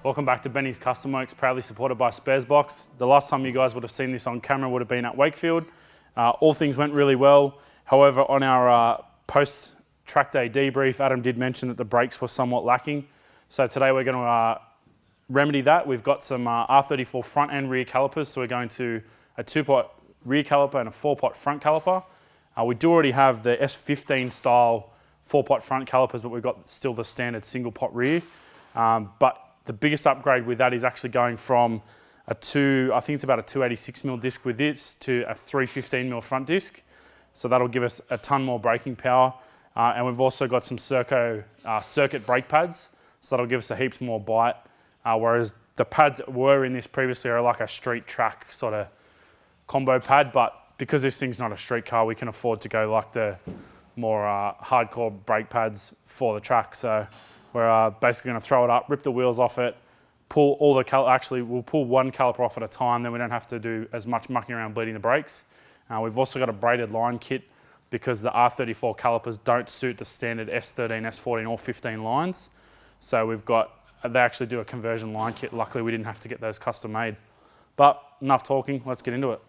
Welcome back to Benny's Custom Works, proudly supported by Sparesbox. The last time you guys would have seen this on camera would have been at Wakefield. All things went really well. However, on our post-track day debrief, Adam did mention that the brakes were somewhat lacking. So today we're going to remedy that. We've got some R34 front and rear calipers. So we're going to a 2-pot rear caliper and a 4-pot front caliper. We do already have the S13 style 4-pot front calipers, but we've got still the standard single pot rear. But the biggest upgrade with that is actually going from I think it's about a 286mm disc with this to a 315mm front disc. So that'll give us a ton more braking power. And we've also got some circuit brake pads. So that'll give us a heaps more bite. Whereas the pads that were in this previously are like a street track sort of combo pad. But because this thing's not a street car, we can afford to go like the more hardcore brake pads for the track. So we're basically going to throw it up, rip the wheels off it, pull all the actually we'll pull one caliper off at a time, then we don't have to do as much mucking around bleeding the brakes. We've also got a braided line kit because the R34 calipers don't suit the standard S13, S14 or 15 lines. So they actually do a conversion line kit. Luckily we didn't have to get those custom made. But enough talking, let's get into it.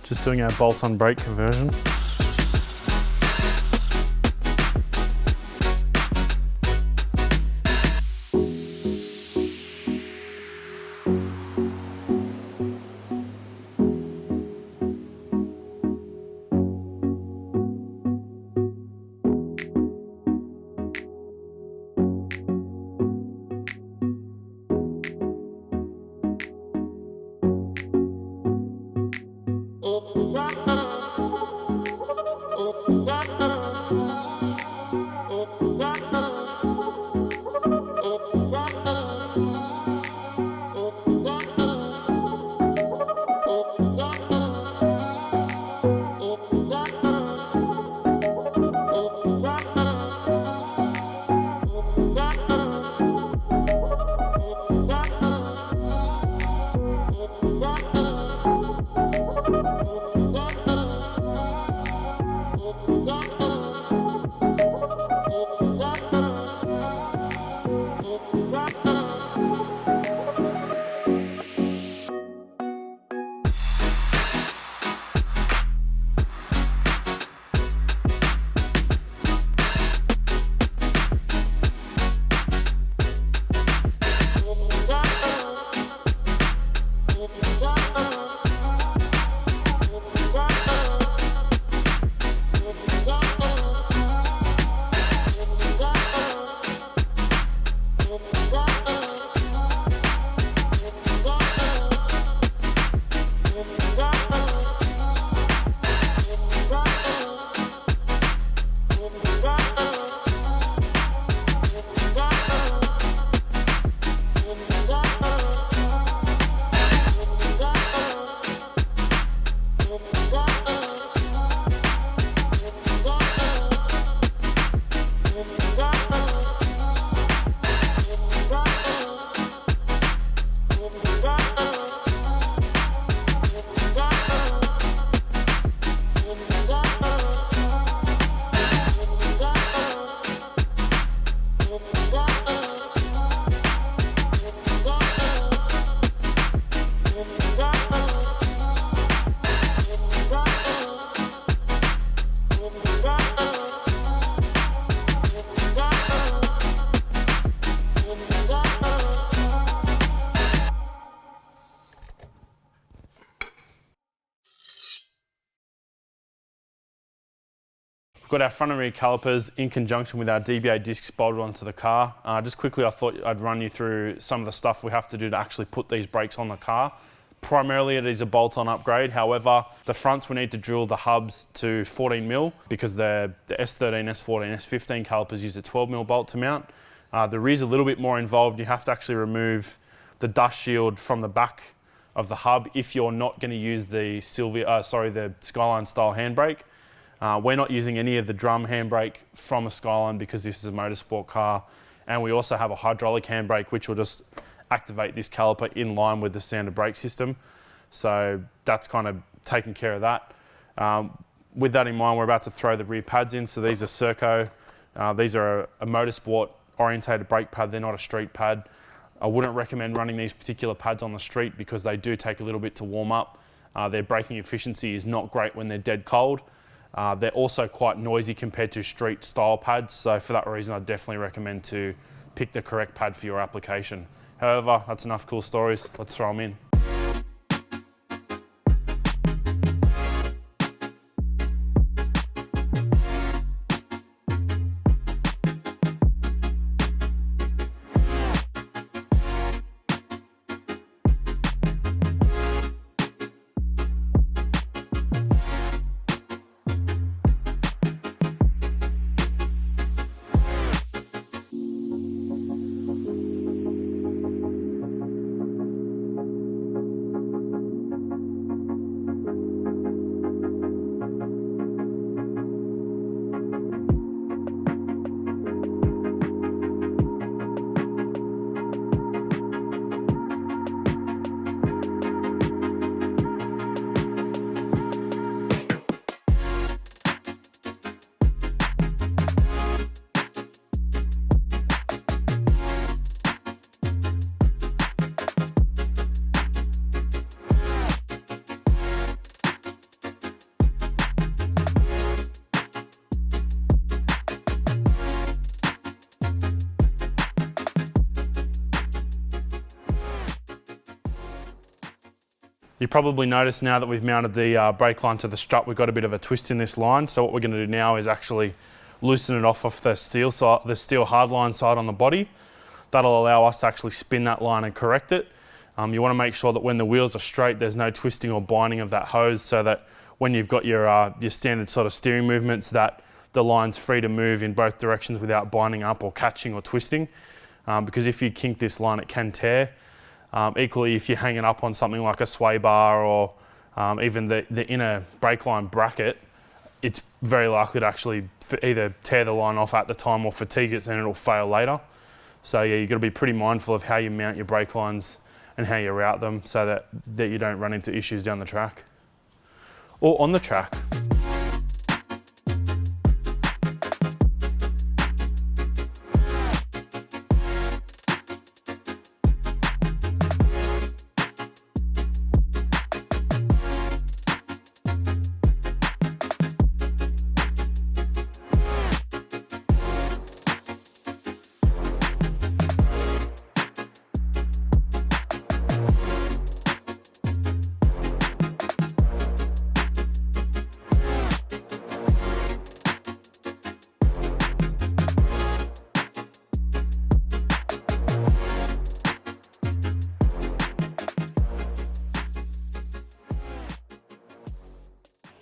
Just doing our bolt-on brake conversion. We've got our front and rear calipers in conjunction with our DBA discs bolted onto the car. Just quickly, I thought I'd run you through some of the stuff we have to do to actually put these brakes on the car. Primarily it is a bolt-on upgrade. However, the fronts we need to drill the hubs to 14 mil because the S13, S14, S15 calipers use a 12 mil bolt to mount. The rear's a little bit more involved. You have to actually remove the dust shield from the back of the hub if you're not going to use the the Skyline style handbrake. We're not using any of the drum handbrake from a Skyline because this is a motorsport car, and we also have a hydraulic handbrake which will just activate this caliper in line with the standard brake system. So that's kind of taking care of that. With that in mind, we're about to throw the rear pads in. So these are Serco. These are a motorsport orientated brake pad. They're not a street pad. I wouldn't recommend running these particular pads on the street because they do take a little bit to warm up. Their braking efficiency is not great when they're dead cold. They're also quite noisy compared to street style pads. So for that reason, I definitely recommend to pick the correct pad for your application. However, that's enough cool stories. Let's throw them in. You probably noticed now that we've mounted the brake line to the strut, we've got a bit of a twist in this line. So what we're going to do now is actually loosen it off the steel side, the steel hardline side on the body. That'll allow us to actually spin that line and correct it. You want to make sure that when the wheels are straight, there's no twisting or binding of that hose, so that when you've got your standard sort of steering movements, that the line's free to move in both directions without binding up or catching or twisting. Because if you kink this line, it can tear. Equally, if you're hanging up on something like a sway bar or even the inner brake line bracket, it's very likely to actually either tear the line off at the time or fatigue it and it'll fail later. So yeah, you've got to be pretty mindful of how you mount your brake lines and how you route them so that you don't run into issues down the track or on the track.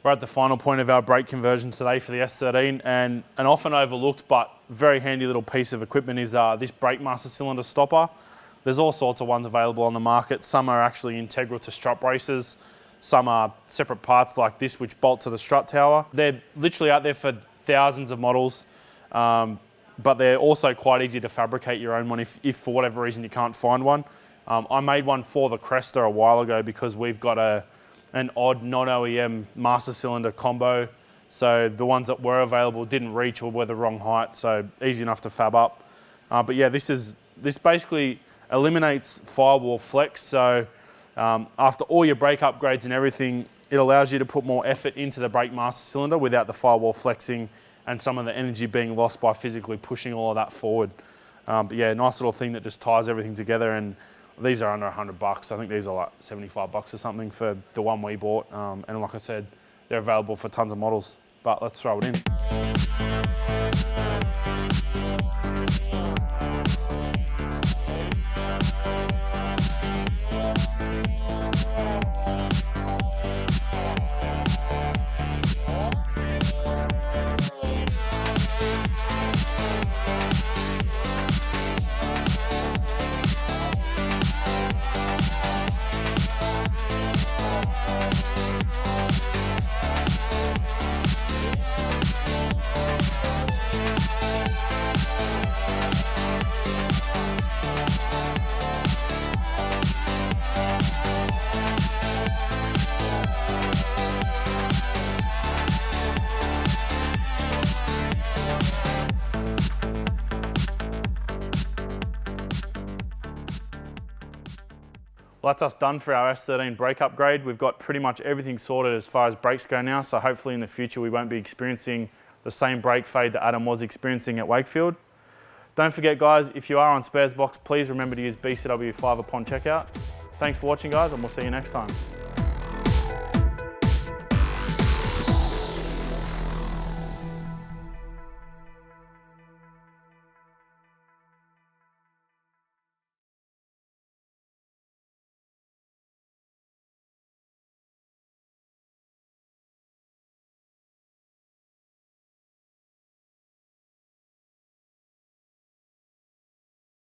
We're at the final point of our brake conversion today for the S13, and an often overlooked but very handy little piece of equipment is this brake master cylinder stopper. There's all sorts of ones available on the market. Some are actually integral to strut braces. Some are separate parts like this which bolt to the strut tower. They're literally out there for thousands of models, but they're also quite easy to fabricate your own one if for whatever reason you can't find one. I made one for the Cresta a while ago because we've got an odd non-OEM master cylinder combo. So the ones that were available didn't reach or were the wrong height, so easy enough to fab up. But yeah, this basically eliminates firewall flex. So after all your brake upgrades and everything, it allows you to put more effort into the brake master cylinder without the firewall flexing and some of the energy being lost by physically pushing all of that forward. But yeah, nice little thing that just ties everything together, and these are under $100. I think these are like $75 or something for the one we bought. And like I said, they're available for tons of models, but let's throw it in. Well, that's us done for our S13 brake upgrade. We've got pretty much everything sorted as far as brakes go now, so hopefully in the future we won't be experiencing the same brake fade that Adam was experiencing at Wakefield. Don't forget guys, if you are on Sparesbox, please remember to use BCW5 upon checkout. Thanks for watching guys, and we'll see you next time.